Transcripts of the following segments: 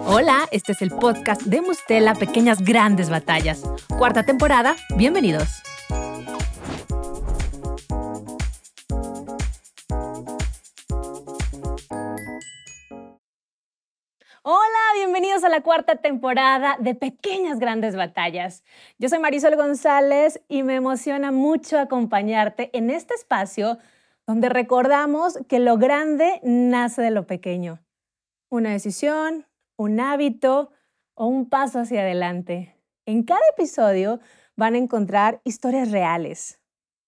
Hola, este es el podcast de Mustela Pequeñas Grandes Batallas. Cuarta temporada, bienvenidos. Hola, bienvenidos a la cuarta temporada de Pequeñas Grandes Batallas. Yo soy Marisol González y me emociona mucho acompañarte en este espacio donde recordamos que lo grande nace de lo pequeño. Una decisión, un hábito o un paso hacia adelante. En cada episodio van a encontrar historias reales,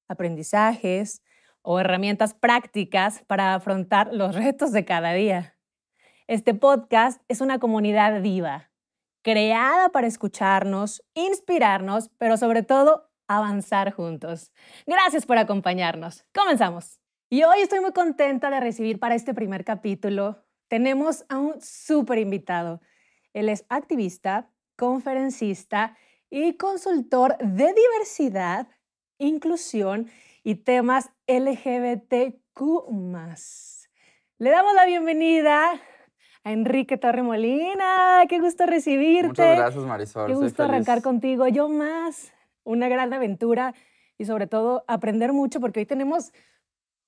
aprendizajes o herramientas prácticas para afrontar los retos de cada día. Este podcast es una comunidad viva, creada para escucharnos, inspirarnos, pero sobre todo avanzar juntos. Gracias por acompañarnos. Comenzamos. Y hoy estoy muy contenta de recibir para este primer capítulo. Tenemos a un súper invitado. Él es activista, conferencista y consultor de diversidad, inclusión y temas LGBTQ+. Le damos la bienvenida a Enrique Torremolina. Qué gusto recibirte. Muchas gracias, Marisol. Qué gusto arrancar contigo. Yo más. Una gran aventura y sobre todo aprender mucho porque hoy tenemos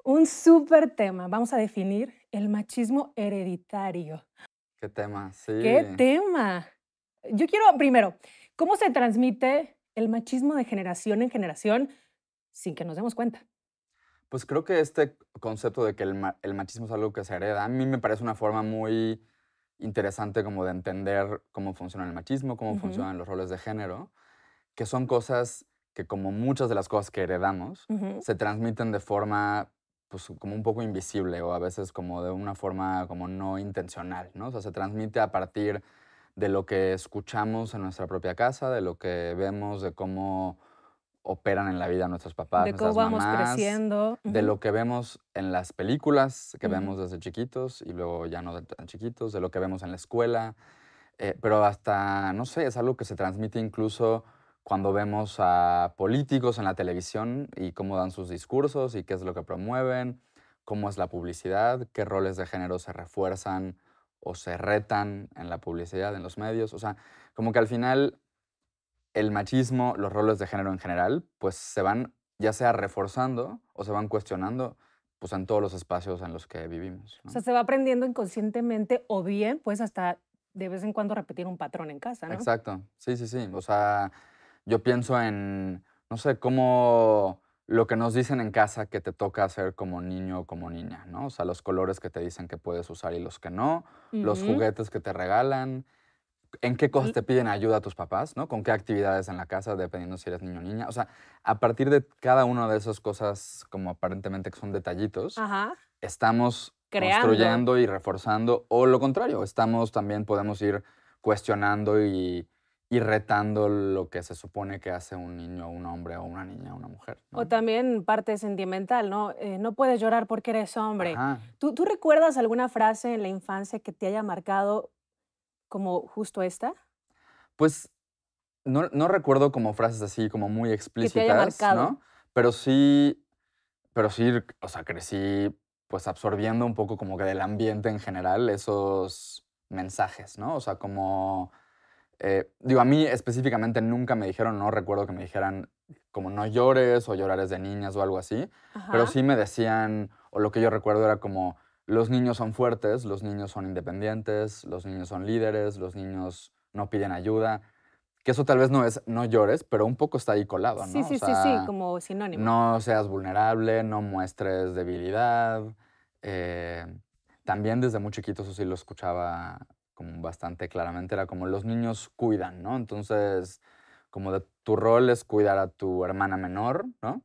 un súper tema. Vamos a definir el machismo hereditario. ¿Qué tema? Sí. ¿Qué tema? Yo quiero, primero, ¿cómo se transmite el machismo de generación en generación sin que nos demos cuenta? Pues creo que este concepto de que el machismo es algo que se hereda, a mí me parece una forma muy interesante como de entender cómo funciona el machismo, cómo funcionan los roles de género, que son cosas que, como muchas de las cosas que heredamos, se transmiten de forma pues como un poco invisible o a veces como de una forma como no intencional, ¿no? O sea, se transmite a partir de lo que escuchamos en nuestra propia casa, de lo que vemos, de cómo operan en la vida nuestros papás, De cómo nuestras vamos mamás, creciendo. de lo que vemos en las películas que vemos desde chiquitos y luego ya no de tan chiquitos, de lo que vemos en la escuela, pero hasta, no sé, es algo que se transmite incluso cuando vemos a políticos en la televisión y cómo dan sus discursos y qué es lo que promueven, cómo es la publicidad, qué roles de género se refuerzan o se retan en la publicidad, en los medios. O sea, como que al final el machismo, los roles de género en general, pues se van ya sea reforzando o se van cuestionando pues en todos los espacios en los que vivimos, O ¿no? sea, se va aprendiendo inconscientemente o bien, pues hasta de vez en cuando repetir un patrón en casa, ¿no? Exacto, sí, sí, sí. O sea, yo pienso en, no sé, cómo lo que nos dicen en casa que te toca hacer como niño o como niña, ¿no? O sea, los colores que te dicen que puedes usar y los que no, los Ujú. juguetes que te regalan, en qué cosas te piden ayuda a tus papás, ¿no? Con qué actividades en la casa, dependiendo si eres niño o niña. O sea, a partir de cada una de esas cosas, como aparentemente que son detallitos, Ajá. estamos Creando. construyendo y reforzando, o lo contrario, también podemos ir cuestionando y retando lo que se supone que hace un niño, un hombre, o una niña, una mujer, O ¿no? también parte sentimental, ¿no? No puedes llorar porque eres hombre. Ajá. ¿Tú recuerdas alguna frase en la infancia que te haya marcado como justo esta? Pues no recuerdo como frases así como muy Que te haya explícitas, marcado. ¿no? Pero sí, o sea, crecí pues absorbiendo un poco como que del ambiente en general esos mensajes, ¿no? O sea, como, digo, a mí específicamente nunca me dijeron, no recuerdo que me dijeran como no llores o llorar es de niñas o algo así, pero Ajá. sí me decían, o lo que yo recuerdo era como, los niños son fuertes, los niños son independientes, los niños son líderes, los niños no piden ayuda. Que eso tal vez no es no llores, pero un poco está ahí colado, Sí, ¿no? O sí, sí, sí, sea, como sinónimo. no seas vulnerable, no muestres debilidad. eh, También desde muy chiquito, eso sí lo escuchaba como bastante claramente, era como los niños cuidan, ¿no? Entonces, como de tu rol es cuidar a tu hermana menor, ¿no?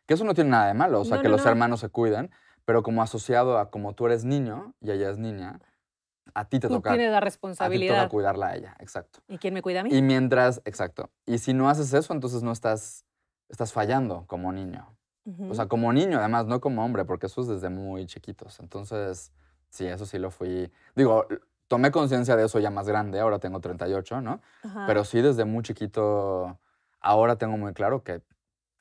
Que eso no tiene nada de malo, o sea, No, que no, los no. hermanos se cuidan, pero como asociado a como tú eres niño y ella es niña, a ti te Tú toca, tienes la a ti te toca responsabilidad. cuidarla a ella, exacto. ¿Y quién me cuida a mí? Y mientras, exacto. Y si no haces eso, entonces no estás fallando como niño. O sea, Ujú. como niño, además, no como hombre, porque eso es desde muy chiquitos. Entonces, sí, eso sí lo fui. Digo, tomé conciencia de eso ya más grande, ahora tengo 38, ¿no? Ajá. Pero sí, desde muy chiquito, ahora tengo muy claro que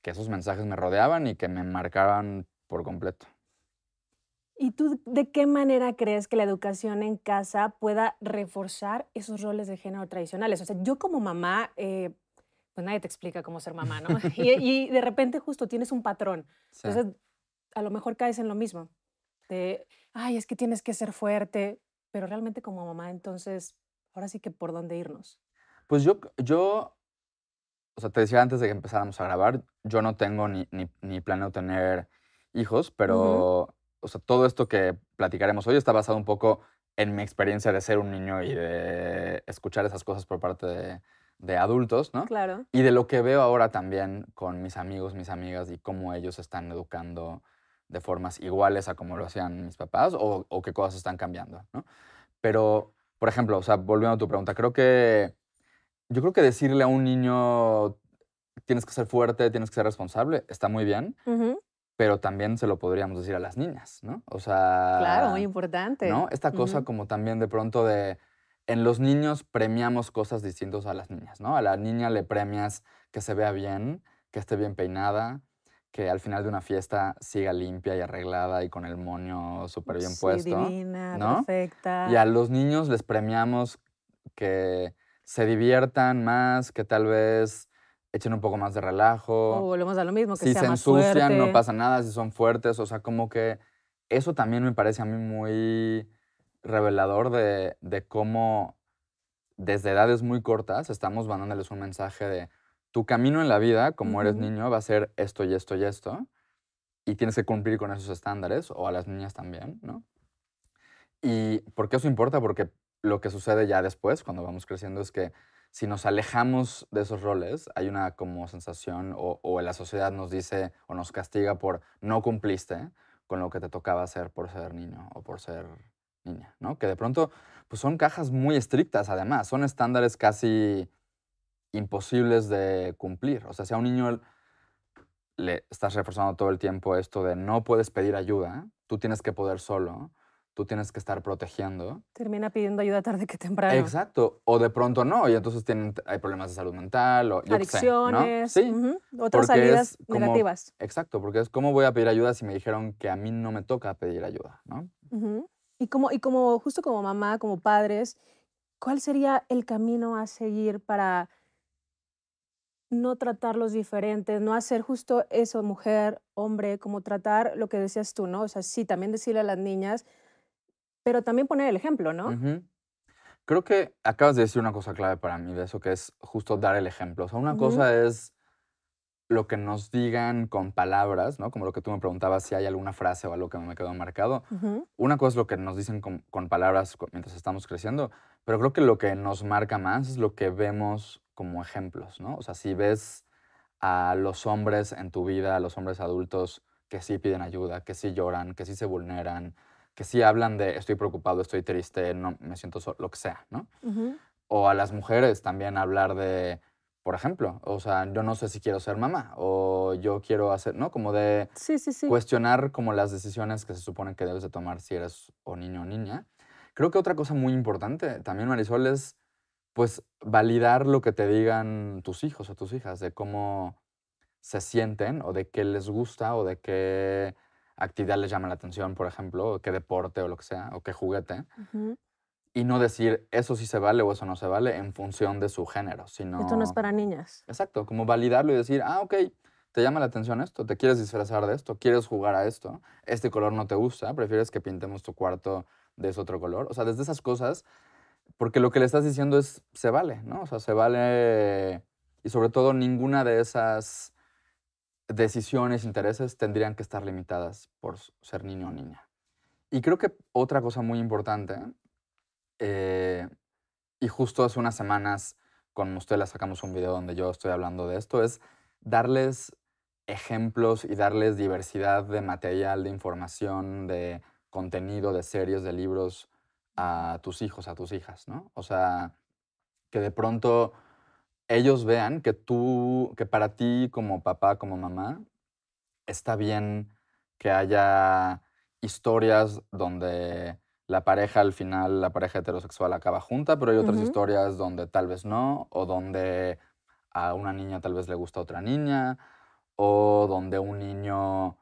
esos mensajes me rodeaban y que me marcaban por completo. ¿Y tú de qué manera crees que la educación en casa pueda reforzar esos roles de género tradicionales? O sea, yo como mamá, pues nadie te explica cómo ser mamá, ¿no? Y de repente justo tienes un patrón. Sí. Entonces, a lo mejor caes en lo mismo, de, ay, es que tienes que ser fuerte, pero realmente como mamá, entonces, ahora sí que por dónde irnos. Pues yo, o sea, te decía antes de que empezáramos a grabar, yo no tengo ni planeo tener hijos, Ujú, pero, o sea, todo esto que platicaremos hoy está basado un poco en mi experiencia de ser un niño y de escuchar esas cosas por parte de adultos, ¿no? claro. Y de lo que veo ahora también con mis amigos, mis amigas y cómo ellos están educando de formas iguales a como lo hacían mis papás o qué cosas están cambiando, ¿no? Pero, por ejemplo, o sea, volviendo a tu pregunta, yo creo que decirle a un niño: "Tienes que ser fuerte, tienes que ser responsable", está muy bien, Ujú, pero también se lo podríamos decir a las niñas, ¿no? O claro, muy sea, importante. ¿no? Esta cosa Ujú. como también de pronto de en los niños premiamos cosas distintas a las niñas, ¿no? A la niña le premias que se vea bien, que esté bien peinada, que al final de una fiesta siga limpia y arreglada y con el moño súper bien Sí, puesto, divina, ¿no? Y perfecta. a los niños les premiamos que se diviertan más, que tal vez echen un poco más de O relajo. volvemos a lo mismo, que Si sea se más ensucian, no fuerte. pasa nada, si son fuertes, o sea, como que eso también me parece a mí muy revelador de cómo desde edades muy cortas estamos mandándoles un mensaje de tu camino en la vida, como eres Ujú. niño, va a ser esto y esto y esto, y tienes que cumplir con esos estándares, o a las niñas también, ¿no? ¿Y por qué eso importa? Porque lo que sucede ya después, cuando vamos creciendo, es que si nos alejamos de esos roles, hay una como sensación o la sociedad nos dice o nos castiga por no cumpliste con lo que te tocaba hacer por ser niño o por ser niña, ¿no? Que de pronto, pues son cajas muy estrictas además, son estándares casi imposibles de cumplir. O sea, si a un niño le estás reforzando todo el tiempo esto de no puedes pedir ayuda, tú tienes que poder solo, tú tienes que estar protegiendo. Termina pidiendo ayuda tarde que temprano. Exacto, o de pronto no, y entonces hay problemas de salud mental, o yo qué sé, ¿no? Adicciones, Sí, ujú, otras porque salidas es como negativas. exacto, porque es, ¿cómo voy a pedir ayuda si me dijeron que a mí no me toca pedir ayuda, no? Ujú. Y como justo como mamá, como padres, ¿cuál sería el camino a seguir para no tratarlos diferentes, no hacer justo eso, mujer, hombre, como tratar lo que decías tú, ¿no? O sea, sí, también decirle a las niñas, pero también poner el ejemplo, ¿no? Ujú. Creo que acabas de decir una cosa clave para mí de eso, que es justo dar el ejemplo. O sea, una Ujú, cosa es lo que nos digan con palabras, ¿no? Como lo que tú me preguntabas si hay alguna frase o algo que me quedó marcado. ujú. Una cosa es lo que nos dicen con palabras mientras estamos creciendo, pero creo que lo que nos marca más es lo que vemos como ejemplos, ¿no? O sea, si ves a los hombres en tu vida, a los hombres adultos que sí piden ayuda, que sí lloran, que sí se vulneran, que sí hablan de estoy preocupado, estoy triste, no me siento solo, lo que sea, ¿no? Ujú. O a las mujeres también hablar de, por ejemplo, o sea, yo no sé si quiero ser mamá o yo quiero hacer, ¿no? Como de Sí, sí, sí. cuestionar como las decisiones que se suponen que debes de tomar si eres o niño o niña. Creo que otra cosa muy importante también, Marisol, es pues validar lo que te digan tus hijos o tus hijas, de cómo se sienten o de qué les gusta o de qué actividad les llama la atención, por ejemplo, o qué deporte o lo que sea, o qué juguete. Ujú. Y no decir eso sí se vale o eso no se vale en función de su género, Esto no es sino para niñas. exacto, como validarlo y decir, ah, ok, te llama la atención esto, te quieres disfrazar de esto, quieres jugar a esto, este color no te gusta, prefieres que pintemos tu cuarto de ese otro color. O sea, desde esas cosas, porque lo que le estás diciendo es, se vale, ¿no? O sea, se vale y sobre todo ninguna de esas decisiones, intereses tendrían que estar limitadas por ser niño o niña. Y creo que otra cosa muy importante, eh, y justo hace unas semanas con Mustela sacamos un video donde yo estoy hablando de esto, es darles ejemplos y darles diversidad de material, de información, de contenido, de series, de libros a tus hijos, a tus hijas, ¿no? O sea, que de pronto ellos vean que para ti como papá, como mamá, está bien que haya historias donde la pareja al final, la pareja heterosexual acaba junta, pero hay otras Ujú. historias donde tal vez no, o donde a una niña tal vez le gusta a otra niña, o donde un niño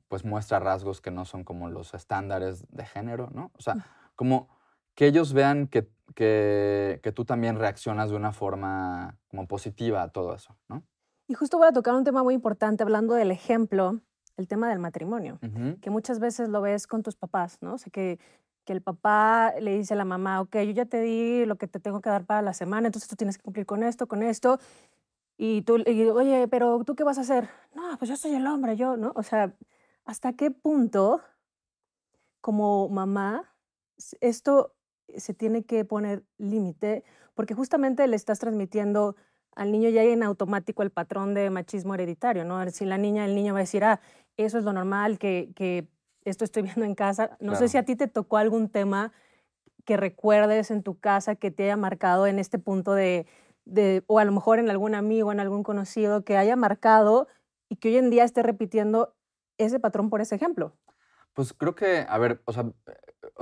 pues muestra rasgos que no son como los estándares de género, ¿no? O sea, como que ellos vean que tú también reaccionas de una forma como positiva a todo eso, ¿no? Y justo voy a tocar un tema muy importante hablando del ejemplo, el tema del matrimonio, Ujú, que muchas veces lo ves con tus papás, ¿no? O sea, que el papá le dice a la mamá, ok, yo ya te di lo que te tengo que dar para la semana, entonces tú tienes que cumplir con esto, y tú, oye, pero ¿tú qué vas a hacer? No, pues yo soy el hombre, yo, ¿no? O sea, ¿hasta qué punto como mamá esto se tiene que poner límite? Porque justamente le estás transmitiendo al niño ya en automático el patrón de machismo hereditario, ¿no? Si la niña, el niño va a decir, ah, eso es lo normal, que esto estoy viendo en casa. No sé si claro. a ti te tocó algún tema que recuerdes en tu casa que te haya marcado en este punto o a lo mejor en algún amigo, en algún conocido que haya marcado y que hoy en día esté repitiendo ese patrón por ese ejemplo. Pues creo que, a ver, o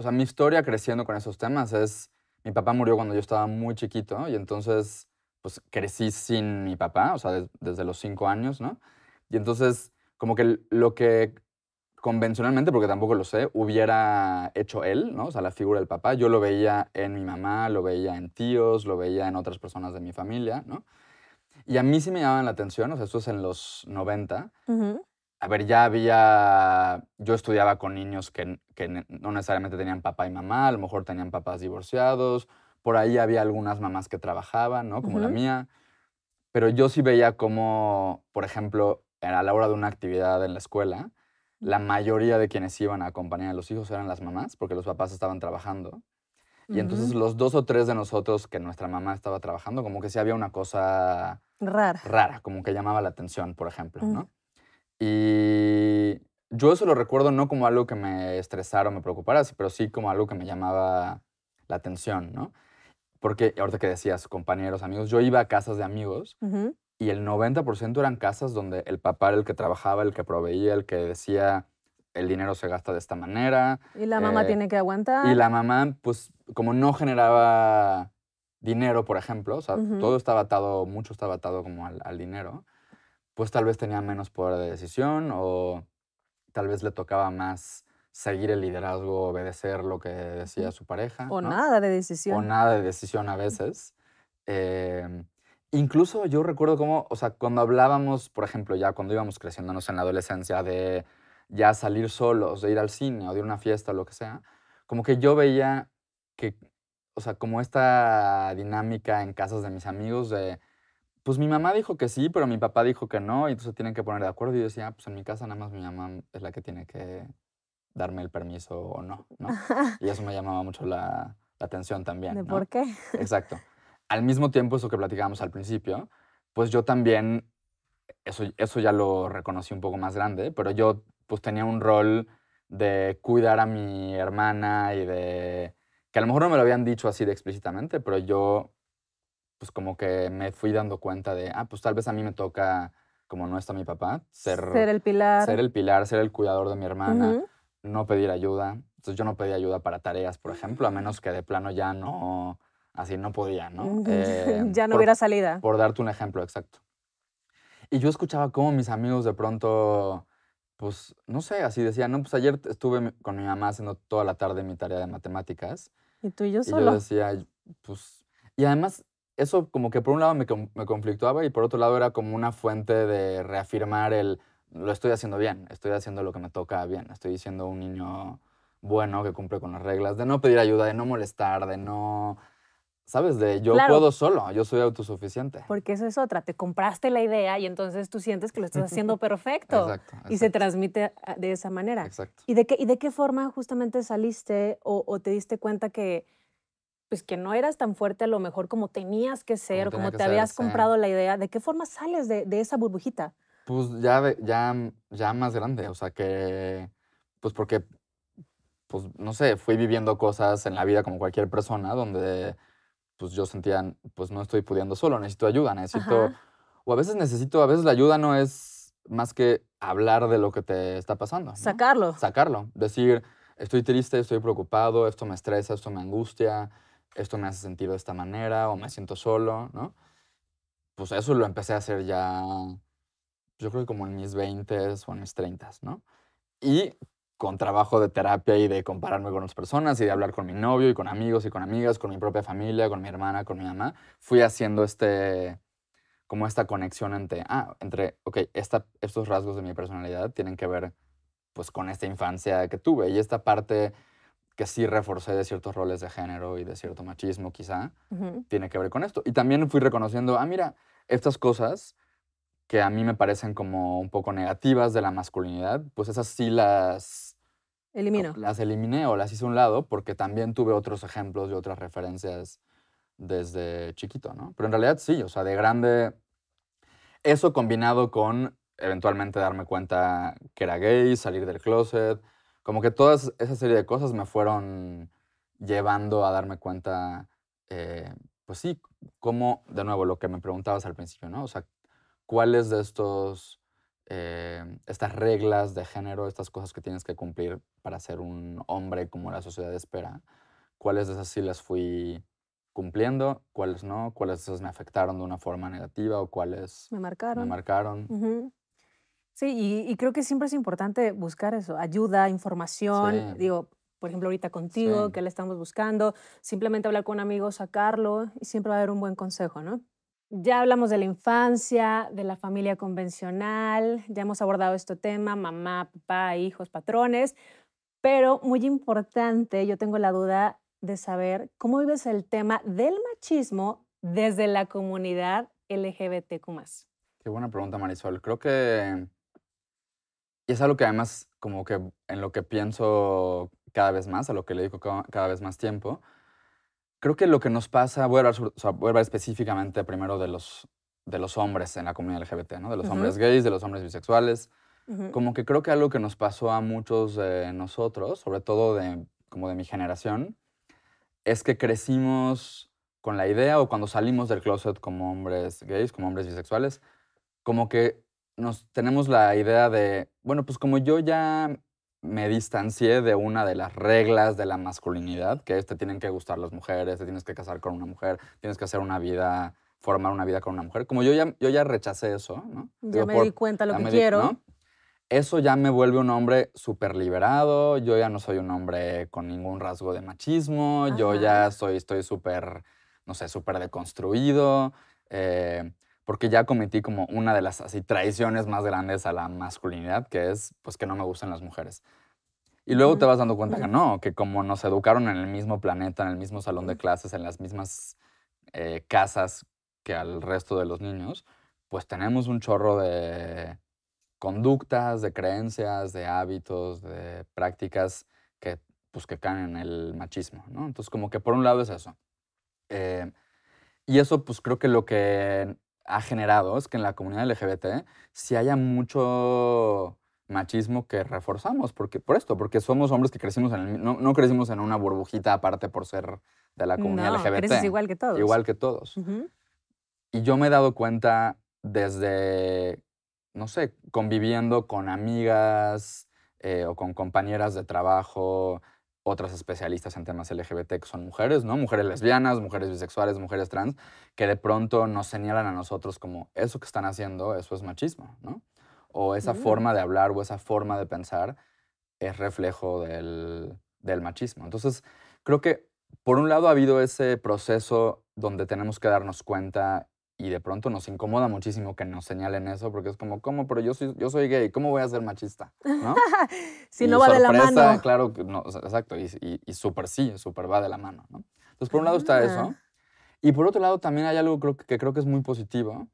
sea, mi historia creciendo con esos temas es, mi papá murió cuando yo estaba muy chiquito y entonces, pues crecí sin mi papá, o sea, desde los 5 años, ¿no? Y entonces, como que lo que convencionalmente, porque tampoco lo sé, hubiera hecho él, ¿no? O sea, la figura del papá, yo lo veía en mi mamá, lo veía en tíos, lo veía en otras personas de mi familia, ¿no? Y a mí sí me llamaban la atención, o sea, esto es en los 90. Ujú, A ver, ya había yo estudiaba con niños que no necesariamente tenían papá y mamá, a lo mejor tenían papás divorciados, por ahí había algunas mamás que trabajaban, ¿no? Como la ujú. mía, pero yo sí veía cómo, por ejemplo, a la hora de una actividad en la escuela, la mayoría de quienes iban a acompañar a los hijos eran las mamás, porque los papás estaban trabajando. Y entonces Ujú. los 2 o 3 de nosotros que nuestra mamá estaba trabajando, como que sí había una cosa Rara. rara, como que llamaba la atención, por ejemplo, Mm, ¿no? Y yo eso lo recuerdo no como algo que me estresara o me preocupara, pero sí como algo que me llamaba la atención, ¿no? Porque ahorita que decías, compañeros, amigos, yo iba a casas de amigos ujú. y el 90% eran casas donde el papá era el que trabajaba, el que proveía, el que decía, el dinero se gasta de esta manera. Y la mamá eh, tiene que y aguantar. la mamá, pues, como no generaba dinero, por ejemplo, o sea, Ujú. todo estaba atado, mucho estaba atado como al dinero, pues tal vez tenía menos poder de decisión o tal vez le tocaba más seguir el liderazgo, obedecer lo que decía Ujú. su pareja, O ¿no? nada de O decisión. nada de decisión a veces. Em, Incluso yo recuerdo cómo, o sea, cuando hablábamos, por ejemplo, ya cuando íbamos creciéndonos en la adolescencia, de ya salir solos, de ir al cine o de ir a una fiesta o lo que sea, como que yo veía que, o sea, como esta dinámica en casas de mis amigos de, pues mi mamá dijo que sí, pero mi papá dijo que no, y entonces tienen que poner de acuerdo. Y yo decía, "Ah, pues en mi casa nada más mi mamá es la que tiene que darme el permiso o no, ¿no?". Y eso me llamaba mucho la atención ¿De también, por ¿no? qué? Exacto. Al mismo tiempo, eso que platicábamos al principio, pues yo también, eso ya lo reconocí un poco más grande, pero yo pues tenía un rol de cuidar a mi hermana y de, que a lo mejor no me lo habían dicho así de explícitamente, pero yo pues como que me fui dando cuenta de, pues tal vez a mí me toca, como no está mi papá, Ser el ser pilar. el pilar, ser el cuidador de mi hermana, Ujú. no pedir ayuda. Entonces yo no pedía ayuda para tareas, por ejemplo, a menos que de plano ya no, así no podía, ¿no? Ya no hubiera salida. Por darte un ejemplo exacto. Y yo escuchaba cómo mis amigos de pronto, pues, no sé, así decían, no, pues ayer estuve con mi mamá haciendo toda la tarde mi tarea de matemáticas. Y tú y yo Y yo solo. decía, pues, y además eso como que por un lado me conflictuaba y por otro lado era como una fuente de reafirmar lo estoy haciendo bien, estoy haciendo lo que me toca bien, estoy siendo un niño bueno que cumple con las reglas, de no pedir ayuda, de no molestar, de no, ¿sabes? De yo Claro, puedo solo, yo soy autosuficiente. porque esa es otra. Te compraste la idea y entonces tú sientes que lo estás haciendo perfecto Exacto, y se exacto, transmite de esa manera. exacto. Y de qué forma justamente saliste o te diste cuenta que, pues, que no eras tan fuerte a lo mejor como tenías que ser Como o tenía como que te ser, habías sí. comprado la idea? ¿De qué forma sales de esa burbujita? Pues ya más grande, o sea que, pues porque pues, no sé, fui viviendo cosas en la vida como cualquier persona, donde, pues, yo sentía, pues, no estoy pudiendo solo, necesito ayuda, necesito Ajá, a veces la ayuda no es más que hablar de lo que te está pasando, ¿no? sacarlo. Sacarlo, decir: "Estoy triste, estoy preocupado, esto me estresa, esto me angustia, esto me hace sentir de esta manera, o me siento solo", ¿no? Pues, eso lo empecé a hacer yo creo que como en mis 20s o en mis 30s, ¿no? Y con trabajo de terapia y de compararme con otras personas y de hablar con mi novio y con amigos y con amigas, con mi propia familia, con mi hermana, con mi mamá, fui haciendo como esta conexión entre, ok, estos rasgos de mi personalidad tienen que ver pues con esta infancia que tuve y esta parte que sí reforcé de ciertos roles de género y de cierto machismo quizá, Ujú. tiene que ver con esto. Y también fui reconociendo, mira, estas cosas que a mí me parecen como un poco negativas de la masculinidad, pues esas sí Elimino. las eliminé o las hice a un lado porque también tuve otros ejemplos y otras referencias desde chiquito, ¿no? Pero en realidad sí, o sea, de grande, eso combinado con eventualmente darme cuenta que era gay, salir del closet, como que todas esa serie de cosas me fueron llevando a darme cuenta, pues sí, como, de nuevo, lo que me preguntabas al principio, ¿no? O sea, ¿cuáles de estas reglas de género, estas cosas que tienes que cumplir para ser un hombre como la sociedad espera, cuáles de esas sí las fui cumpliendo, cuáles no, cuáles de esas me afectaron de una forma negativa o cuáles Me me marcaron. marcaron? Ujú. Sí, y creo que siempre es importante buscar eso, ayuda, Sí, información. Digo, por ejemplo, ahorita contigo, sí. que le estamos buscando, simplemente hablar con un amigo, sacarlo y siempre va a haber un buen consejo, ¿no? Ya hablamos de la infancia, de la familia convencional, ya hemos abordado este tema, mamá, papá, hijos, patrones, pero muy importante, yo tengo la duda de saber cómo vives el tema del machismo desde la comunidad LGBTQ+. Qué buena pregunta, Marisol. Creo que y es algo que además como que en lo que pienso cada vez más, a lo que le dedico cada vez más tiempo. Creo que lo que nos pasa, voy a hablar específicamente primero de los hombres en la comunidad LGBT, ¿no? De los Ujú, hombres gays, de los hombres bisexuales. ujú, Como que creo que algo que nos pasó a muchos de nosotros, sobre todo como de mi generación, es que crecimos con la idea o cuando salimos del closet como hombres gays, como hombres bisexuales, como que nos tenemos la idea de, bueno, pues como yo ya me distancié de una de las reglas de la masculinidad, que es te tienen que gustar las mujeres, te tienes que casar con una mujer, tienes que hacer una vida, formar una vida con una mujer. Como yo ya rechacé eso, ¿no? ya Digo, me di cuenta lo ya que me di, quiero. ¿no? Eso ya me vuelve un hombre súper liberado, yo ya no soy un hombre con ningún rasgo de machismo, yo Ajá. ya estoy súper, no sé, súper deconstruido, eh, porque ya cometí como una de las así traiciones más grandes a la masculinidad, que es, pues, que no me gustan las mujeres. Y luego te Ujú. vas dando cuenta que no, que como nos educaron en el mismo planeta, en el mismo salón de Mm. clases, en las mismas, casas que al resto de los niños, pues tenemos un chorro de conductas, de creencias, de hábitos, de prácticas que, pues, que caen en el machismo, ¿no? Entonces, como que por un lado es eso. Eh, y eso, pues, creo que lo que ha generado es que en la comunidad LGBT sí haya mucho machismo que reforzamos, porque somos hombres que crecimos no crecimos en una burbujita aparte por ser de la comunidad No, creces LGBT, igual que todos. igual que todos. Ujú. Y yo me he dado cuenta desde, no sé, conviviendo con amigas, o con compañeras de trabajo, otras especialistas en temas LGBT que son mujeres, ¿no? Mujeres lesbianas, mujeres bisexuales, mujeres trans, que de pronto nos señalan a nosotros como eso que están haciendo, eso es machismo, ¿no? O esa Mm. forma de hablar o esa forma de pensar es reflejo del machismo. Entonces, creo que por un lado ha habido ese proceso donde tenemos que darnos cuenta y de pronto nos incomoda muchísimo que nos señalen eso, porque es como, ¿cómo? Pero yo soy gay, ¿cómo voy a ser machista? ¿No? Si no Y va de la sorpresa, mano. claro que no, o sea, exacto, y súper sí, súper va de la mano, ¿no? Entonces, por un lado está Ah, eso, y por otro lado también hay algo que creo que es muy positivo,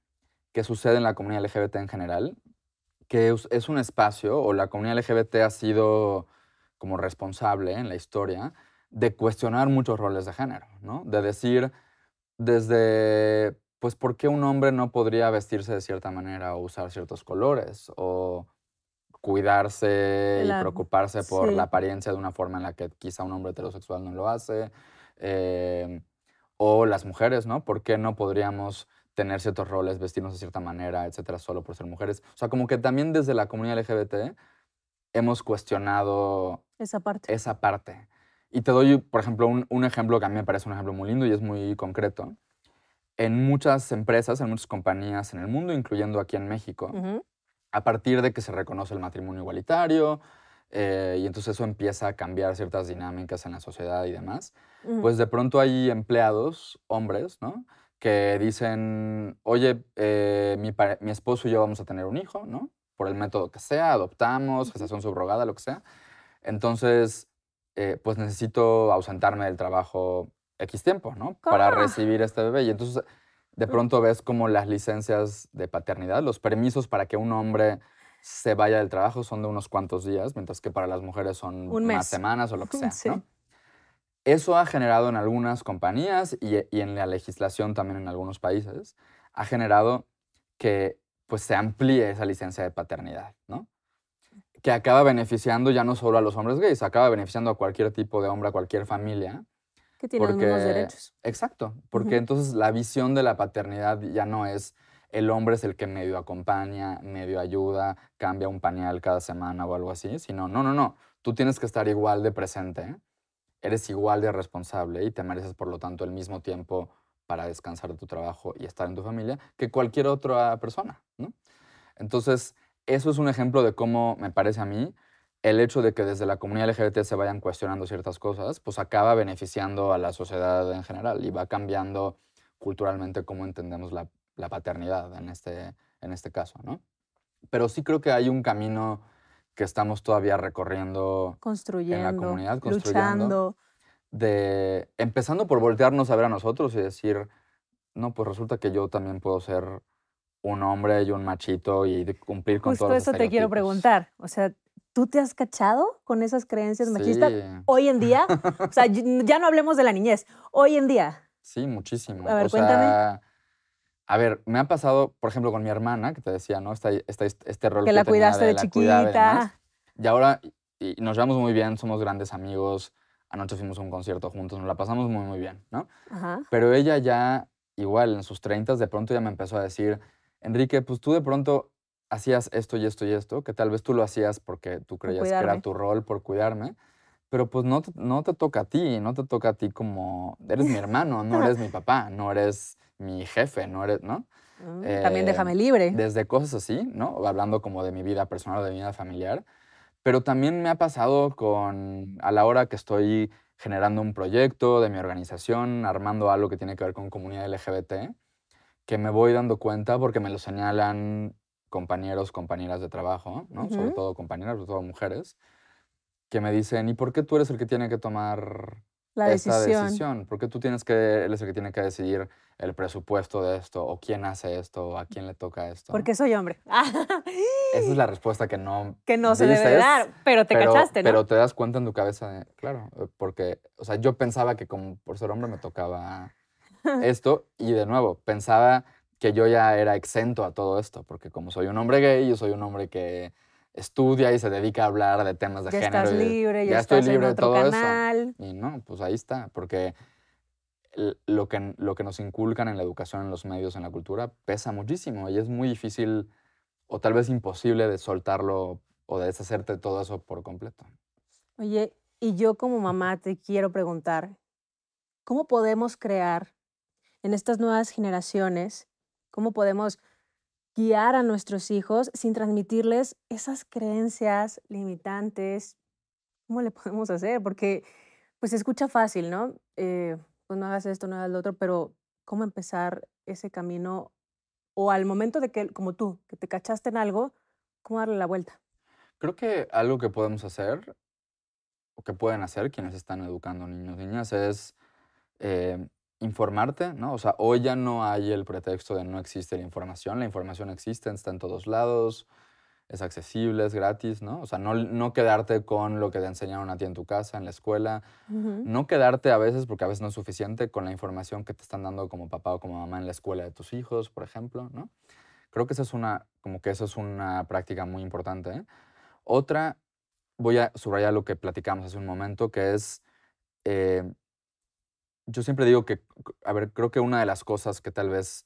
que sucede en la comunidad LGBT en general, que es un espacio, o la comunidad LGBT ha sido como responsable en la historia de cuestionar muchos roles de género, ¿no? De decir desde, pues, ¿por qué un hombre no podría vestirse de cierta manera o usar ciertos colores? O cuidarse y la preocuparse por la sí, apariencia de una forma en la que quizá un hombre heterosexual no lo hace. Em, o las mujeres, ¿no? ¿Por qué no podríamos tener ciertos roles, vestirnos de cierta manera, etcétera, solo por ser mujeres? O sea, como que también desde la comunidad LGBT hemos cuestionado esa parte. esa parte. Y te doy, por ejemplo, un ejemplo que a mí me parece un ejemplo muy lindo y es muy concreto. En muchas empresas, en muchas compañías en el mundo, incluyendo aquí en México, Ujú. a partir de que se reconoce el matrimonio igualitario, y entonces eso empieza a cambiar ciertas dinámicas en la sociedad y demás, Ujú. pues de pronto hay empleados, hombres, ¿no? Que dicen, oye, mi esposo y yo vamos a tener un hijo, ¿no? Por el método que sea, adoptamos, Ujú. gestación subrogada, lo que sea. Entonces, pues necesito ausentarme del trabajo X tiempo, ¿no? Para ¿Cómo? recibir este bebé. Y entonces, de pronto ves como las licencias de paternidad, los permisos para que un hombre se vaya del trabajo son de unos cuantos días, mientras que para las mujeres son Un más mes. semanas o lo que sea, Sí. ¿no? Eso ha generado en algunas compañías y en la legislación también en algunos países, ha generado que pues se amplíe esa licencia de paternidad, ¿no? Que acaba beneficiando ya no solo a los hombres gays, acaba beneficiando a cualquier tipo de hombre, a cualquier familia, Que tiene los mismos porque derechos. exacto, porque Ujú. entonces la visión de la paternidad ya no es el hombre es el que medio acompaña, medio ayuda, cambia un pañal cada semana o algo así, sino, no, no, no, tú tienes que estar igual de presente, eres igual de responsable y te mereces, por lo tanto, el mismo tiempo para descansar de tu trabajo y estar en tu familia que cualquier otra persona, ¿no? Entonces, eso es un ejemplo de cómo, me parece a mí, el hecho de que desde la comunidad LGBT se vayan cuestionando ciertas cosas, pues acaba beneficiando a la sociedad en general y va cambiando culturalmente cómo entendemos la paternidad en este caso, ¿no? Pero sí creo que hay un camino que estamos todavía recorriendo en la Construyendo, comunidad, construyendo, luchando. de empezando por voltearnos a ver a nosotros y decir, no, pues resulta que yo también puedo ser un hombre y un machito y de cumplir con todos Justo los eso te quiero estereotipos. preguntar. O sea, ¿tú te has cachado con esas creencias machistas Sí. hoy en día? O sea, ya no hablemos de la niñez. Hoy en día. Sí, A muchísimo. ver, O cuéntame. sea, a ver, me ha pasado, por ejemplo, con mi hermana, que te decía, ¿no? Este rol Que que yo la tenía cuidaste de de la cuidaba y demás. chiquita. Y ahora y nos llevamos muy bien, somos grandes amigos. Anoche fuimos a un concierto juntos, nos la pasamos muy, muy bien, ¿no? Ajá. Pero ella ya, igual, en sus treintas, de pronto ya me empezó a decir, Enrique, pues tú de pronto hacías esto y esto y esto, que tal vez tú lo hacías porque tú Por creías que era cuidarme. tu rol por cuidarme, pero pues no te toca a ti, no te toca a ti como, eres mi hermano, no eres mi papá, no eres mi jefe, no eres, ¿no? También Eh, déjame libre. Desde cosas así, ¿no? Hablando como de mi vida personal o de mi vida familiar, pero también me ha pasado con, a la hora que estoy generando un proyecto de mi organización, armando algo que tiene que ver con comunidad LGBT, que me voy dando cuenta porque me lo señalan compañeros, compañeras de trabajo, ¿no? Sobre Ujú. todo compañeras, sobre todo mujeres, que me dicen, ¿y por qué tú eres el que tiene que tomar La esta decisión. decisión? ¿Por qué él es el que tiene que decidir el presupuesto de esto, o quién hace esto, o a quién le toca esto? Porque soy hombre. Esa es la respuesta que no Que no se debe de dices, dar, pero te cachaste, ¿no? pero te das cuenta en tu cabeza de, claro, porque, o sea, yo pensaba que como por ser hombre me tocaba esto, y de nuevo, pensaba que yo ya era exento a todo esto, porque como soy un hombre gay, yo soy un hombre que estudia y se dedica a hablar de temas de Ya estás género y libre, ya ya estoy estás en libre de otro todo eso. canal. Y no, pues ahí está, porque lo que nos inculcan en la educación, en los medios, en la cultura, pesa muchísimo y es muy difícil o tal vez imposible de soltarlo o de deshacerte de todo eso por completo. Oye, y yo como mamá te quiero preguntar, ¿cómo podemos crear en estas nuevas generaciones, cómo podemos guiar a nuestros hijos sin transmitirles esas creencias limitantes? ¿Cómo le podemos hacer? Porque, pues, se escucha fácil, ¿no? Pues, no hagas esto, no hagas lo otro, pero, ¿cómo empezar ese camino? O al momento de que, como tú, que te cachaste en algo, ¿cómo darle la vuelta? Creo que algo que podemos hacer, o que pueden hacer quienes están educando niños y niñas, es eh, informarte, ¿no? O sea, hoy ya no hay el pretexto de no existe la información existe, está en todos lados, es accesible, es gratis, ¿no? O sea, no quedarte con lo que te enseñaron a ti en tu casa, en la escuela, Ujú. no quedarte a veces, porque a veces no es suficiente, con la información que te están dando como papá o como mamá en la escuela de tus hijos, por ejemplo, ¿no? Creo que esa es como que eso es una práctica muy importante, ¿eh? Otra, voy a subrayar lo que platicamos hace un momento, que es, eh, yo siempre digo que, a ver, creo que una de las cosas que tal vez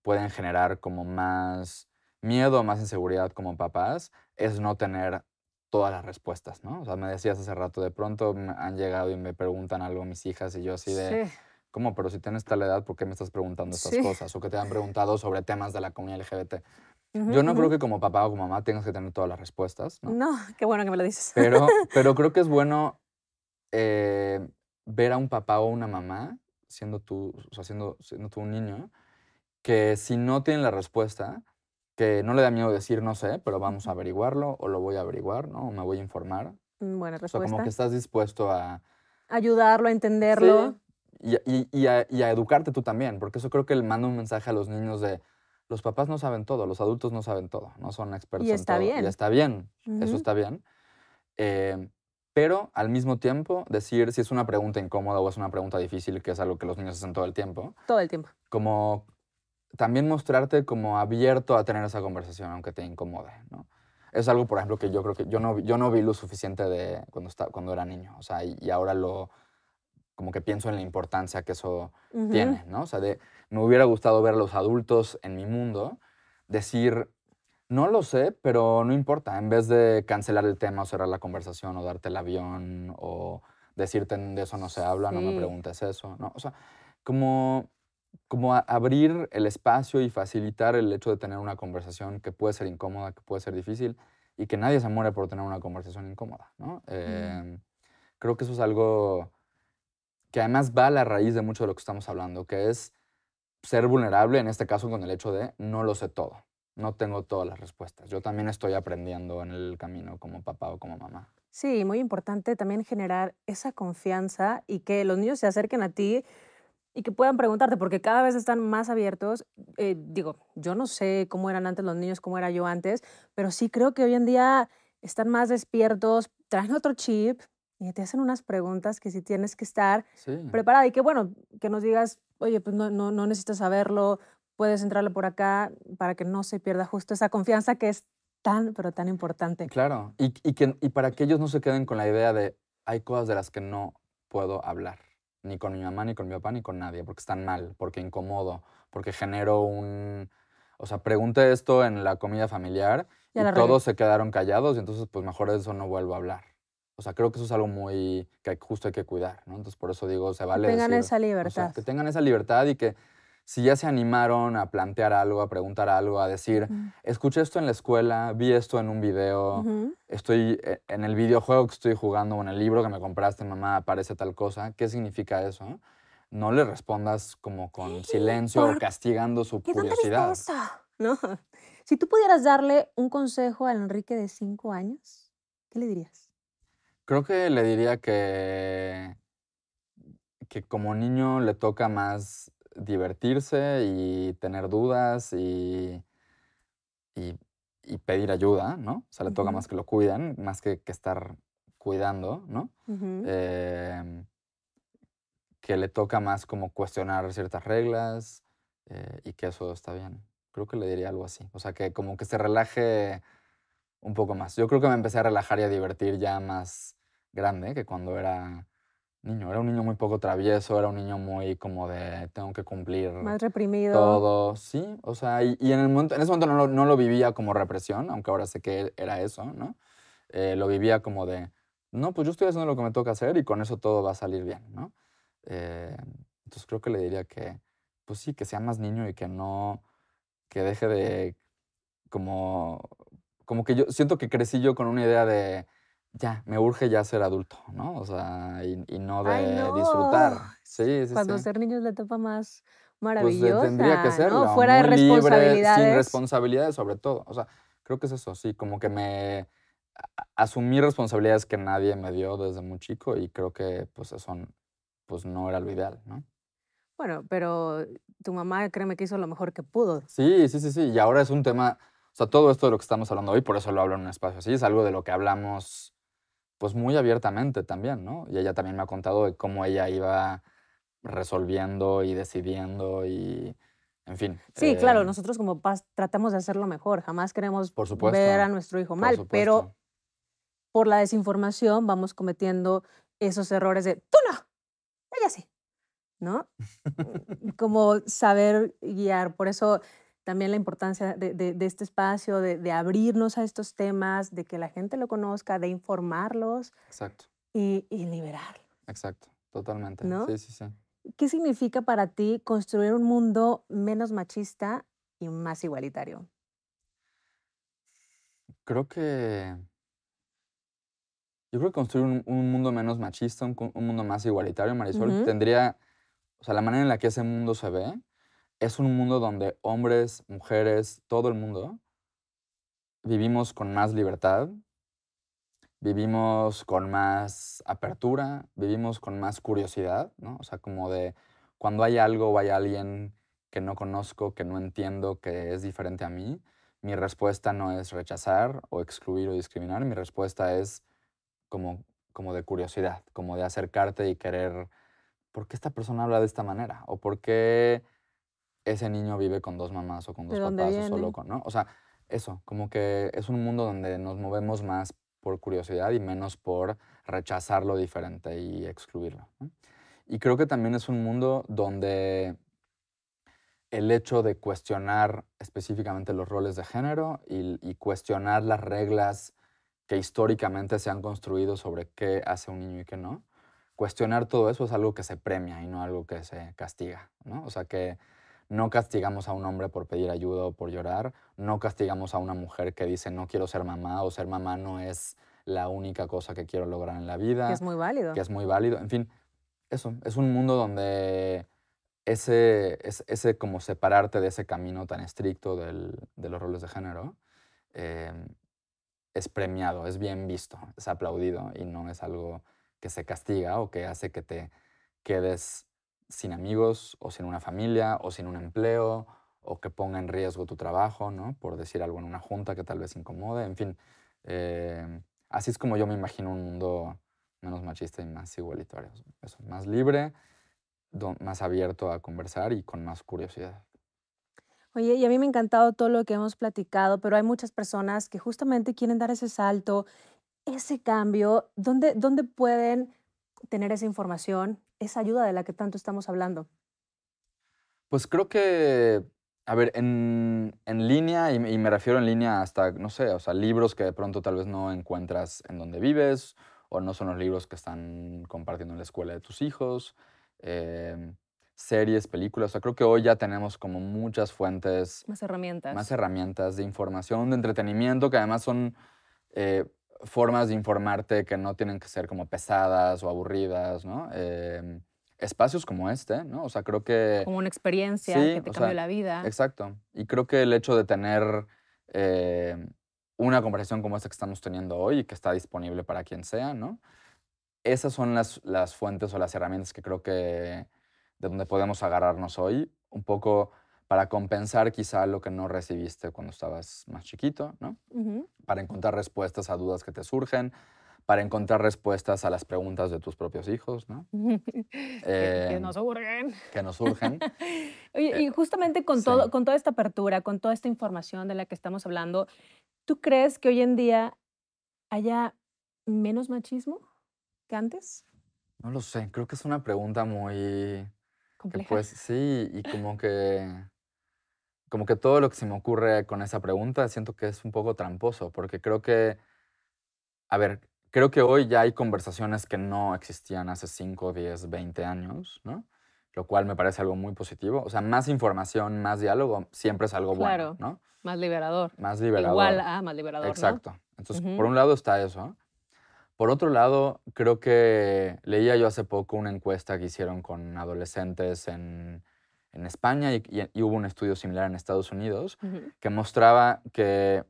pueden generar como más miedo, más inseguridad como papás, es no tener todas las respuestas, ¿no? O sea, me decías hace rato, de pronto han llegado y me preguntan algo mis hijas y yo así de, Sí. ¿cómo? Pero si tienes tal edad, ¿por qué me estás preguntando estas cosas? O que te han preguntado sobre temas de la comunidad LGBT. Yo no creo que como papá o como mamá tengas que tener todas las respuestas, ¿no? No, qué bueno que me lo dices. Pero creo que es bueno ver a un papá o una mamá, siendo tú, o sea, siendo tú un niño, que si no tienen la respuesta, que no le da miedo decir no sé, pero vamos a averiguarlo, o lo voy a averiguar, ¿no? O me voy a informar. Buena O sea, como que respuesta. estás dispuesto a... Ayudarlo a entenderlo. Sí, y a educarte tú también, porque eso creo que le manda un mensaje a los niños de los papás no saben todo, los adultos no saben todo, no son expertos Y en está todo. Y bien. está bien, eso Ujú. está bien. Pero al mismo tiempo, decir si es una pregunta incómoda o es una pregunta difícil, que es algo que los niños hacen todo el tiempo, Todo el tiempo. como también mostrarte como abierto a tener esa conversación, aunque te incomode, ¿no? Es algo, por ejemplo, que yo creo que yo no vi lo suficiente de cuando era niño, o sea, y ahora como que pienso en la importancia que eso tiene, ¿no? O sea, me hubiera gustado ver a los adultos en mi mundo decir, no lo sé, pero no importa, en vez de cancelar el tema o cerrar la conversación o darte el avión o decirte de eso no se habla, no me Sí. preguntes eso, ¿no? O sea, como abrir el espacio y facilitar el hecho de tener una conversación que puede ser incómoda, que puede ser difícil y que nadie se muere por tener una conversación incómoda, ¿no? Creo que eso es algo que además va a la raíz de mucho de lo que estamos hablando, que es ser vulnerable, en este caso con el hecho de no lo sé todo, no tengo todas las respuestas. Yo también estoy aprendiendo en el camino como papá o como mamá. Sí, muy importante también generar esa confianza y que los niños se acerquen a ti y que puedan preguntarte, porque cada vez están más abiertos. Digo, yo no sé cómo eran antes los niños, cómo era yo antes, pero sí creo que hoy en día están más despiertos, traen otro chip y te hacen unas preguntas que sí tienes que estar Sí, preparada. Y que bueno, que nos digas, oye, pues no necesitas saberlo, puedes entrarle por acá para que no se pierda justo esa confianza que es tan, pero tan importante. claro. Y para que ellos no se queden con la idea de hay cosas de las que no puedo hablar, ni con mi mamá, ni con mi papá, ni con nadie, porque están mal, porque incomodo, porque genero un... O sea, pregunté esto en la comida familiar Ya y la regué. todos se quedaron callados y entonces pues mejor de eso no vuelvo a hablar. O sea, creo que eso es algo muy que justo hay que cuidar, ¿no? Entonces por eso digo, se Que vale tengan decir, esa o sea, libertad. que tengan esa libertad y que si ya se animaron a plantear algo, a preguntar algo, a decir, Ujú, escuché esto en la escuela, vi esto en un video, ujú. estoy en el videojuego que estoy jugando o en el libro que me compraste, mamá, aparece tal cosa. ¿Qué significa eso? No le respondas como con silencio o ¿Por castigando su qué? ¿Dónde viste curiosidad. eso? ¿No? Si tú pudieras darle un consejo al Enrique de 5 años, ¿qué le dirías? Creo que le diría que como niño le toca más divertirse y tener dudas y, y pedir ayuda, ¿no? O sea, le toca Ujú, más que lo cuiden, más que estar cuidando, ¿no? ujú. Em, que le toca más como cuestionar ciertas reglas y que eso está bien. Creo que le diría algo así. O sea, que como que se relaje un poco más. Yo creo que me empecé a relajar y a divertir ya más grande que cuando era niño. Era un niño muy poco travieso, era un niño muy como de tengo que cumplir Más reprimido. todo, sí. O sea, y en ese momento no lo vivía como represión, aunque ahora sé que era eso, ¿no? Lo vivía como de, no, pues yo estoy haciendo lo que me toca hacer y con eso todo va a salir bien, ¿no? Eh, entonces creo que le diría que, pues sí, que sea más niño y que no, que deje de, como, como que yo siento que crecí yo con una idea de, ya, me urge ya ser adulto, ¿no? O sea, y no ¡Ay, de no! disfrutar. Sí, sí, sí. Cuando ser niño es la etapa más Pues tendría que maravillosa, ¿no? serlo, Fuera de muy libre, sin responsabilidades. responsabilidades sobre todo. O sea, creo que es eso, sí, como que asumí responsabilidades que nadie me dio desde muy chico y creo que pues eso pues no era lo ideal, ¿no? Bueno, pero tu mamá, créeme que hizo lo mejor que pudo. Sí, sí, sí, sí. Y ahora es un tema, o sea, todo esto de lo que estamos hablando hoy, por eso lo hablo en un espacio así, es algo de lo que hablamos pues muy abiertamente también, ¿no? Y ella también me ha contado de cómo ella iba resolviendo y decidiendo y, en fin, Sí, claro, nosotros como papás tratamos de hacerlo mejor, jamás queremos por ver a supuesto, nuestro hijo por mal, pero supuesto. por la desinformación vamos cometiendo esos errores de, tú no, ella sí, ¿no? Como saber guiar, por eso también la importancia de este espacio, de abrirnos a estos temas, de que la gente lo conozca, de informarlos Exacto, y liberarlos, exacto, totalmente. ¿no? Sí, sí, sí. ¿Qué significa para ti construir un mundo menos machista y más igualitario? Creo que yo creo que construir un mundo menos machista, un mundo más igualitario, Marisol, Ujú. tendría, o sea, la manera en la que ese mundo se ve, es un mundo donde hombres, mujeres, todo el mundo vivimos con más libertad, vivimos con más apertura, vivimos con más curiosidad, ¿no? O sea, como de cuando hay algo o hay alguien que no conozco, que no entiendo, que es diferente a mí, mi respuesta no es rechazar o excluir o discriminar, mi respuesta es como, como de curiosidad, como de acercarte y querer, ¿por qué esta persona habla de esta manera? ¿O por qué ese niño vive con dos mamás o con ¿De dos dónde papás o solo viene? con, ¿no? O sea, eso, como que es un mundo donde nos movemos más por curiosidad y menos por rechazar lo diferente y excluirlo, ¿no? Y creo que también es un mundo donde el hecho de cuestionar específicamente los roles de género y cuestionar las reglas que históricamente se han construido sobre qué hace un niño y qué no, cuestionar todo eso es algo que se premia y no algo que se castiga, ¿no? O sea, que no castigamos a un hombre por pedir ayuda o por llorar, no castigamos a una mujer que dice no quiero ser mamá o ser mamá no es la única cosa que quiero lograr en la Que vida, es muy que válido. es muy válido. En fin, eso, es un mundo donde ese como separarte de ese camino tan estricto de los roles de género, em, es premiado, es bien visto, es aplaudido y no es algo que se castiga o que hace que te quedes sin amigos o sin una familia o sin un empleo o que ponga en riesgo tu trabajo, ¿no? Por decir algo en una junta que tal vez incomode. En fin, así es como yo me imagino un mundo menos machista y más igualitario. Eso, más libre, más abierto a conversar y con más curiosidad. Oye, y a mí me ha encantado todo lo que hemos platicado, pero hay muchas personas que justamente quieren dar ese salto, ese cambio. ¿Dónde pueden tener esa información, esa ayuda de la que tanto estamos hablando? Pues creo que, a ver, en línea, y me refiero en línea hasta, no sé, o sea, libros que de pronto tal vez no encuentras en donde vives, o no son los libros que están compartiendo en la escuela de tus hijos, em, series, películas. O sea, creo que hoy ya tenemos como muchas fuentes, Más más herramientas. herramientas de información, de entretenimiento, que además son eh, formas de informarte que no tienen que ser como pesadas o aburridas, ¿no? Espacios como este, ¿no? O sea, creo que Como una experiencia sí, que te o cambió sea, la vida. exacto. Y creo que el hecho de tener una conversación como esta que estamos teniendo hoy y que está disponible para quien sea, ¿no? Esas son las fuentes o las herramientas que creo que de donde podemos agarrarnos hoy, un poco para compensar quizá lo que no recibiste cuando estabas más chiquito, ¿no? Ujú. Para encontrar respuestas a dudas que te surgen, para encontrar respuestas a las preguntas de tus propios hijos, ¿no? Que Em, nos urgen. que nos surgen. Oye, Eh, y justamente sí. con toda esta apertura, con toda esta información de la que estamos hablando, ¿tú crees que hoy en día haya menos machismo que antes? No lo sé, creo que es una pregunta muy que ¿Compleja? pues sí, y como que todo lo que se me ocurre con esa pregunta siento que es un poco tramposo, porque creo que, a ver, creo que hoy ya hay conversaciones que no existían hace 5, 10, 20 años, ¿no? Lo cual me parece algo muy positivo. O sea, más información, más diálogo, siempre es algo bueno, Claro, ¿no? más liberador. Más Igual liberador. a más liberador, ¿no? Exacto. Entonces, por Ujú. un lado está eso. Por otro lado, creo que leía yo hace poco una encuesta que hicieron con adolescentes en España y hubo un estudio similar en Estados Unidos Ujú. que mostraba que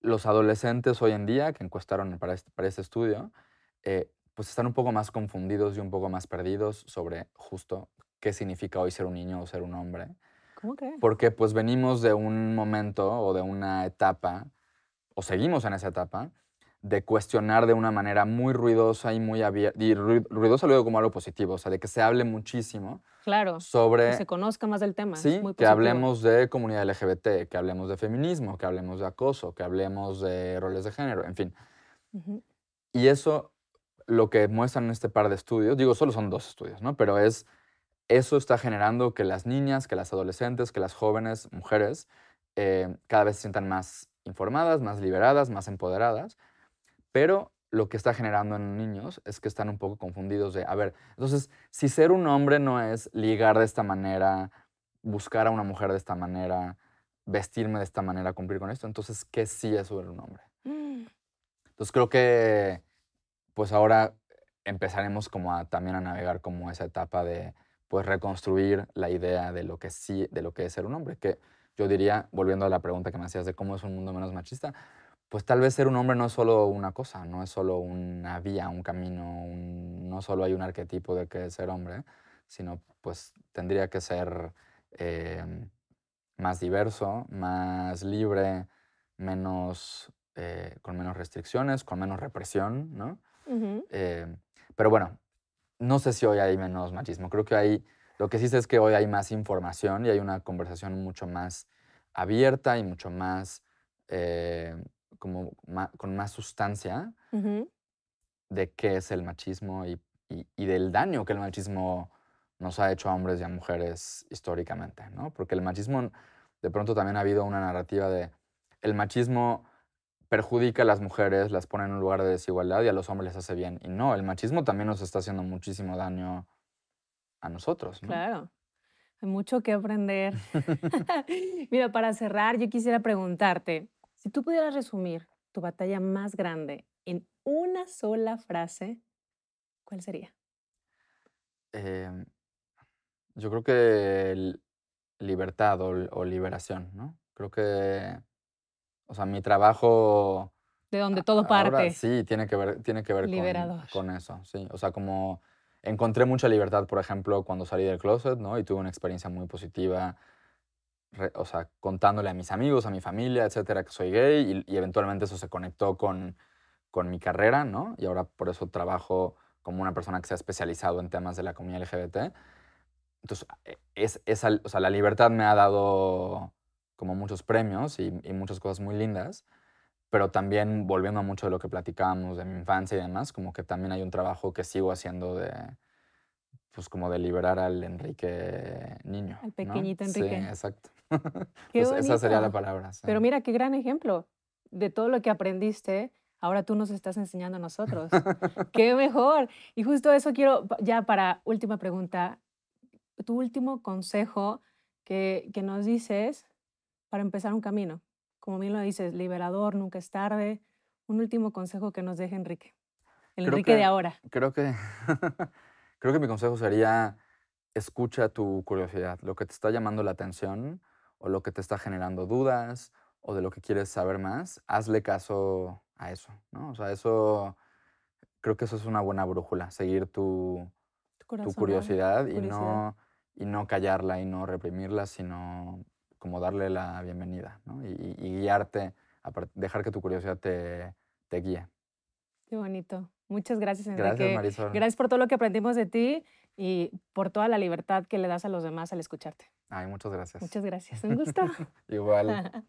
los adolescentes hoy en día, que encuestaron para este estudio, pues están un poco más confundidos y un poco más perdidos sobre justo qué significa hoy ser un niño o ser un hombre, ¿Cómo crees? porque pues venimos de un momento o de una etapa o seguimos en esa etapa, de cuestionar de una manera muy ruidosa y muy abierta, y ruidosa lo digo como algo positivo, o sea, de que se hable muchísimo Claro, que se sobre, conozca más del tema, es sí, muy que positivo. hablemos de comunidad LGBT, que hablemos de feminismo, que hablemos de acoso, que hablemos de roles de género, en fin. Ujú. Y eso, lo que muestran en este par de estudios, digo, solo son 2 estudios, ¿no? Pero eso está generando que las niñas, que las adolescentes, que las jóvenes mujeres, cada vez se sientan más informadas, más liberadas, más empoderadas. Pero lo que está generando en niños es que están un poco confundidos de, a ver, entonces, si ser un hombre no es ligar de esta manera, buscar a una mujer de esta manera, vestirme de esta manera, cumplir con esto, entonces, ¿qué sí es ser un hombre? Mm, Entonces, creo que, pues, ahora empezaremos como a también a navegar como esa etapa de, pues, reconstruir la idea de lo que sí de lo que es ser un hombre, que yo diría, volviendo a la pregunta que me hacías de cómo es un mundo menos machista, pues tal vez ser un hombre no es solo una cosa, no es solo una vía, un camino, no solo hay un arquetipo de qué es ser hombre, sino pues tendría que ser más diverso, más libre, con menos restricciones, con menos represión, ¿no? ujú. Eh, pero bueno, no sé si hoy hay menos machismo. Creo que lo que sí sé es que hoy hay más información y hay una conversación mucho más abierta y mucho más, con más sustancia Ujú, de qué es el machismo y del daño que el machismo nos ha hecho a hombres y a mujeres históricamente, ¿no? Porque el machismo, de pronto también ha habido una narrativa de el machismo perjudica a las mujeres, las pone en un lugar de desigualdad y a los hombres les hace bien. Y no, el machismo también nos está haciendo muchísimo daño a nosotros, ¿no? claro, hay mucho que aprender. Mira, para cerrar, yo quisiera preguntarte, si tú pudieras resumir tu batalla más grande en una sola frase, ¿cuál sería? Em, yo creo que libertad o liberación, ¿no? Creo que, o sea, mi trabajo De donde todo ahora parte, sí tiene que ver liberador. con eso, sí. O sea, como encontré mucha libertad, por ejemplo, cuando salí del closet, ¿no? Y tuve una experiencia muy positiva, o sea, contándole a mis amigos, a mi familia, etcétera, que soy gay y eventualmente eso se conectó con mi carrera, ¿no? Y ahora por eso trabajo como una persona que se ha especializado en temas de la comunidad LGBT. Entonces, o sea, la libertad me ha dado como muchos premios y muchas cosas muy lindas, pero también volviendo a mucho de lo que platicábamos de mi infancia y demás, como que también hay un trabajo que sigo haciendo pues como de liberar al Enrique niño, Al ¿no? pequeñito Sí, Enrique. exacto. Qué Entonces, esa sería la bonito. palabra, sí. Pero mira, qué gran ejemplo de todo lo que aprendiste. Ahora tú nos estás enseñando a nosotros. Qué mejor. Y justo eso quiero, ya para última pregunta, tu último consejo que nos dices para empezar un camino. Como bien lo dices, liberador, nunca es tarde. Un último consejo que nos deje Enrique, el Creo Enrique de que ahora. creo que creo que mi consejo sería: escucha tu curiosidad, lo que te está llamando la atención, o lo que te está generando dudas, o de lo que quieres saber más, hazle caso a eso, ¿no? O sea, eso creo que eso es una buena brújula, seguir Tu tu corazón, ¿no? curiosidad Tu curiosidad. y no callarla y no reprimirla, sino como darle la bienvenida, ¿no? Y guiarte, dejar que tu curiosidad te guíe. Qué bonito. Muchas gracias, Gracias, Enrique. Marisol. Gracias por todo lo que aprendimos de ti y por toda la libertad que le das a los demás al escucharte. Ay, muchas gracias. Muchas gracias. Un gusto. Igual.